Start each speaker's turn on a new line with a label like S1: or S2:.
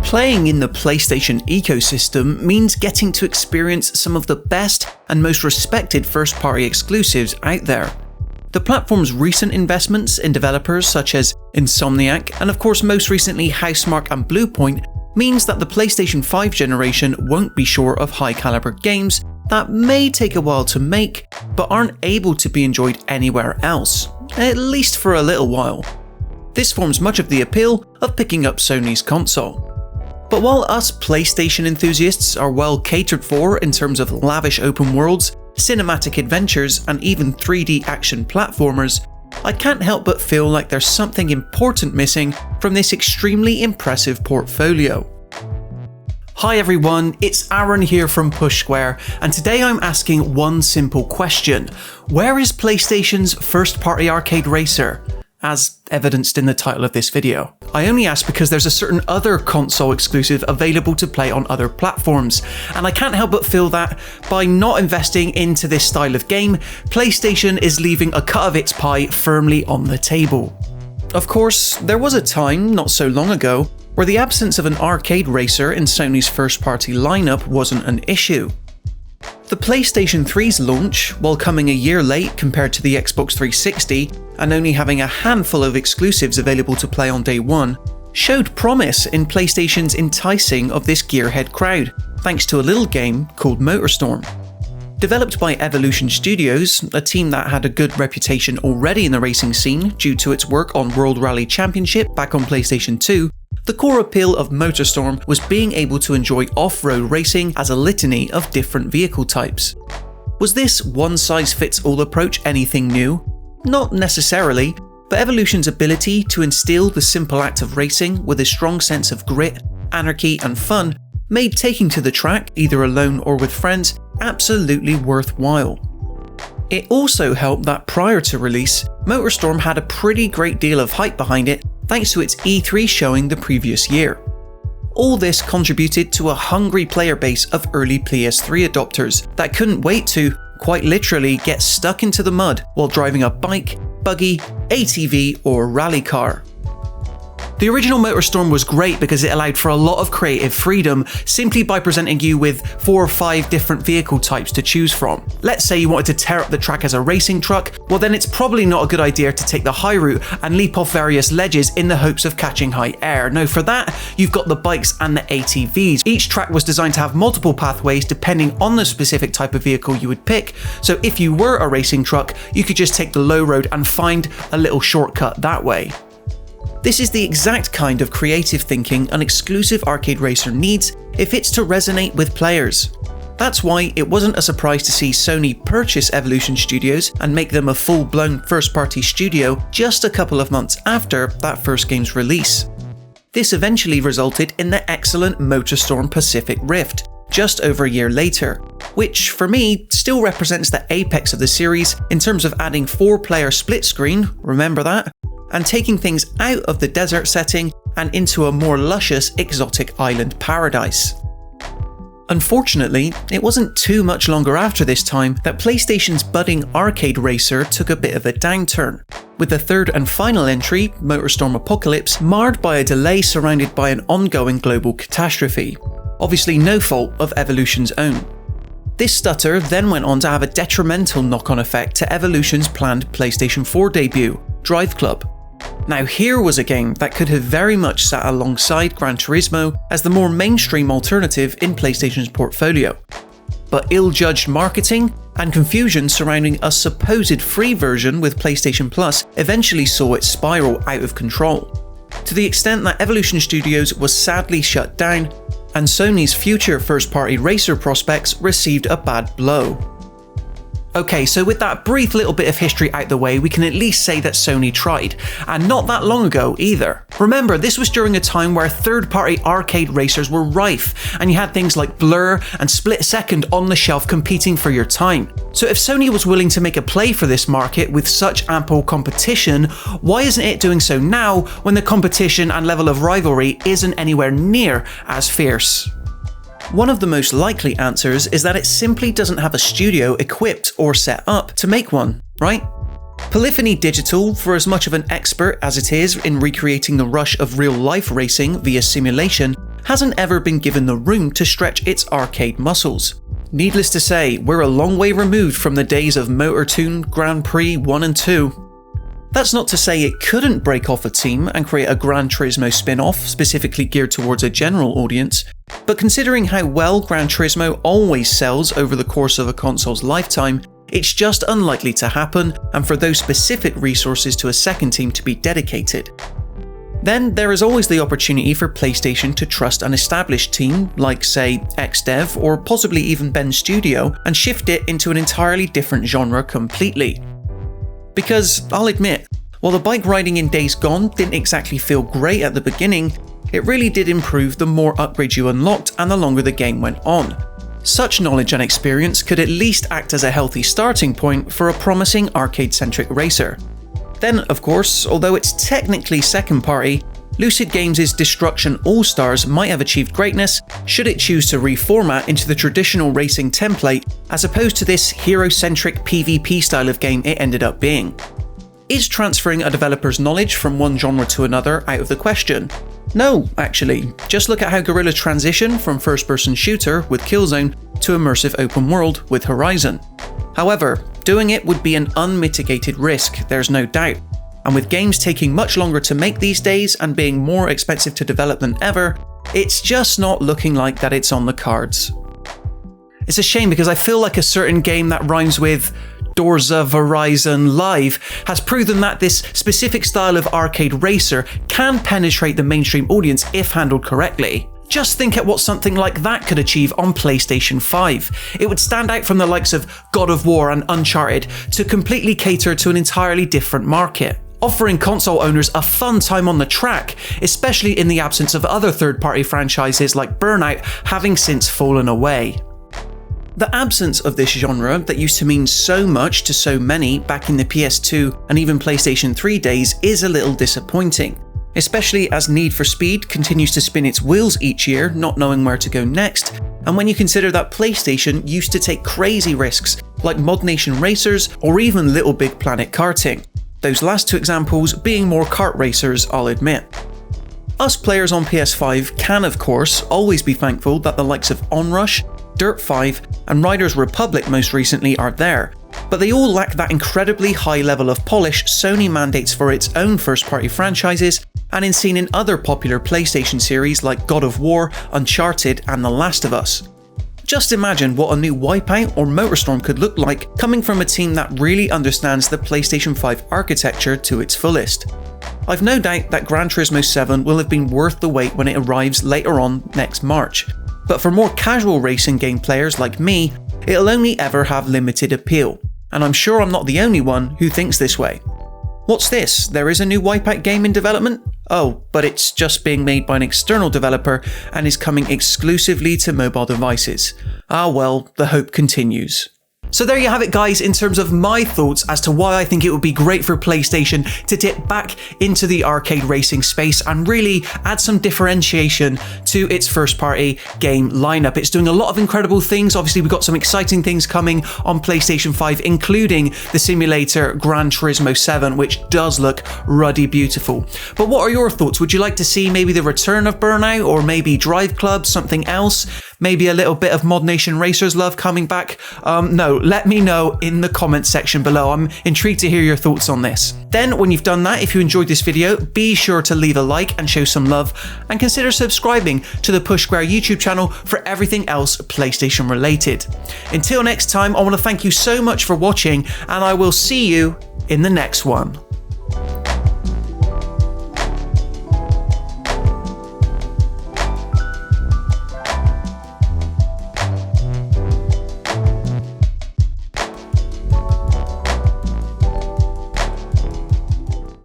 S1: Playing in the PlayStation ecosystem means getting to experience some of the best and most respected first-party exclusives out there. The platform's recent investments in developers such as Insomniac and of course most recently Housemarque and Bluepoint means that the PlayStation 5 generation won't be short of high-caliber games that may take a while to make, but aren't able to be enjoyed anywhere else, at least for a little while. This forms much of the appeal of picking up Sony's console. But while us PlayStation enthusiasts are well catered for in terms of lavish open worlds, cinematic adventures, and even 3D action platformers, I can't help but feel like there's something important missing from this extremely impressive portfolio. Hi everyone, it's Aaron here from Push Square, and today I'm asking one simple question. Where is PlayStation's first-party arcade racer? As evidenced in the title of this video. I only ask because there's a certain other console exclusive available to play on other platforms, and I can't help but feel that by not investing into this style of game, PlayStation is leaving a cut of its pie firmly on the table. Of course, there was a time, not so long ago, where the absence of an arcade racer in Sony's first-party lineup wasn't an issue. The PlayStation 3's launch, while coming a year late compared to the Xbox 360 and only having a handful of exclusives available to play on day one, showed promise in PlayStation's enticing of this gearhead crowd, thanks to a little game called MotorStorm. Developed by Evolution Studios, a team that had a good reputation already in the racing scene due to its work on World Rally Championship back on PlayStation 2, the core appeal of MotorStorm was being able to enjoy off-road racing as a litany of different vehicle types. Was this one-size-fits-all approach anything new? Not necessarily, but Evolution's ability to instill the simple act of racing with a strong sense of grit, anarchy and fun made taking to the track, either alone or with friends, absolutely worthwhile. It also helped that prior to release, MotorStorm had a pretty great deal of hype behind it thanks to its E3 showing the previous year. All this contributed to a hungry player base of early PS3 adopters that couldn't wait to, quite literally, get stuck into the mud while driving a bike, buggy, ATV or rally car. The original MotorStorm was great because it allowed for a lot of creative freedom simply by presenting you with 4 or 5 different vehicle types to choose from. Let's say you wanted to tear up the track as a racing truck, well then it's probably not a good idea to take the high route and leap off various ledges in the hopes of catching high air. No, for that, you've got the bikes and the ATVs. Each track was designed to have multiple pathways depending on the specific type of vehicle you would pick, so if you were a racing truck, you could just take the low road and find a little shortcut that way. This is the exact kind of creative thinking an exclusive arcade racer needs if it's to resonate with players. That's why it wasn't a surprise to see Sony purchase Evolution Studios and make them a full-blown first-party studio just a couple of months after that first game's release. This eventually resulted in the excellent MotorStorm Pacific Rift, just over a year later, which for me still represents the apex of the series in terms of adding 4-player split screen, remember that? And taking things out of the desert setting and into a more luscious exotic island paradise. Unfortunately, it wasn't too much longer after this time that PlayStation's budding arcade racer took a bit of a downturn, with the third and final entry, MotorStorm Apocalypse, marred by a delay surrounded by an ongoing global catastrophe, obviously no fault of Evolution's own. This stutter then went on to have a detrimental knock-on effect to Evolution's planned PlayStation 4 debut, Drive Club. Now here was a game that could have very much sat alongside Gran Turismo as the more mainstream alternative in PlayStation's portfolio. But ill-judged marketing and confusion surrounding a supposed free version with PlayStation Plus eventually saw it spiral out of control, to the extent that Evolution Studios was sadly shut down and Sony's future first-party racer prospects received a bad blow. Okay, so with that brief little bit of history out the way, we can at least say that Sony tried, and not that long ago either. Remember, this was during a time where third-party arcade racers were rife, and you had things like Blur and Split Second on the shelf competing for your time. So if Sony was willing to make a play for this market with such ample competition, why isn't it doing so now when the competition and level of rivalry isn't anywhere near as fierce? One of the most likely answers is that it simply doesn't have a studio equipped or set up to make one, right? Polyphony Digital, for as much of an expert as it is in recreating the rush of real-life racing via simulation, hasn't ever been given the room to stretch its arcade muscles. Needless to say, we're a long way removed from the days of MotorToon Grand Prix 1 and 2. That's not to say it couldn't break off a team and create a Gran Turismo spin-off specifically geared towards a general audience, but considering how well Gran Turismo always sells over the course of a console's lifetime, it's just unlikely to happen, and for those specific resources to a second team to be dedicated. Then there is always the opportunity for PlayStation to trust an established team, like say XDev or possibly even Bend Studio, and shift it into an entirely different genre completely. Because, I'll admit, while the bike riding in Days Gone didn't exactly feel great at the beginning, it really did improve the more upgrades you unlocked and the longer the game went on. Such knowledge and experience could at least act as a healthy starting point for a promising arcade-centric racer. Then, of course, although it's technically second party, Lucid Games' Destruction All-Stars might have achieved greatness should it choose to reformat into the traditional racing template as opposed to this hero-centric PvP style of game it ended up being. Is transferring a developer's knowledge from one genre to another out of the question? No, actually. Just look at how Guerrilla transitioned from first-person shooter with Killzone to immersive open world with Horizon. However, doing it would be an unmitigated risk, there's no doubt. And with games taking much longer to make these days and being more expensive to develop than ever, it's just not looking like that it's on the cards. It's a shame because I feel like a certain game that rhymes with Dorza Verizon Live has proven that this specific style of arcade racer can penetrate the mainstream audience if handled correctly. Just think at what something like that could achieve on PlayStation 5. It would stand out from the likes of God of War and Uncharted to completely cater to an entirely different market, offering console owners a fun time on the track, especially in the absence of other third-party franchises like Burnout having since fallen away. The absence of this genre that used to mean so much to so many back in the PS2 and even PlayStation 3 days is a little disappointing, especially as Need for Speed continues to spin its wheels each year, not knowing where to go next, and when you consider that PlayStation used to take crazy risks like Mod Nation Racers or even Little Big Planet karting. Those last two examples being more kart racers, I'll admit. Us players on PS5 can, of course, always be thankful that the likes of Onrush, Dirt 5, and Riders Republic most recently are there, but they all lack that incredibly high level of polish Sony mandates for its own first-party franchises and is seen in other popular PlayStation series like God of War, Uncharted, and The Last of Us. Just imagine what a new Wipeout or MotorStorm could look like coming from a team that really understands the PlayStation 5 architecture to its fullest. I've no doubt that Gran Turismo 7 will have been worth the wait when it arrives later on next March, but for more casual racing game players like me, it'll only ever have limited appeal, and I'm sure I'm not the only one who thinks this way. What's this? There is a new Wipeout game in development? Oh, but it's just being made by an external developer and is coming exclusively to mobile devices. Ah well, the hope continues. So there you have it guys, in terms of my thoughts as to why I think it would be great for PlayStation to dip back into the arcade racing space and really add some differentiation to its first party game lineup. It's doing a lot of incredible things. Obviously we've got some exciting things coming on PlayStation 5, including the simulator Gran Turismo 7, which does look ruddy beautiful. But what are your thoughts? Would you like to see maybe the return of Burnout, or maybe Drive Club, something else? Maybe a little bit of Mod Nation Racers love coming back? No, let me know in the comments section below. I'm intrigued to hear your thoughts on this. Then, when you've done that, if you enjoyed this video, be sure to leave a like and show some love, and consider subscribing to the Push Square YouTube channel for everything else PlayStation related. Until next time, I want to thank you so much for watching, and I will see you in the next one.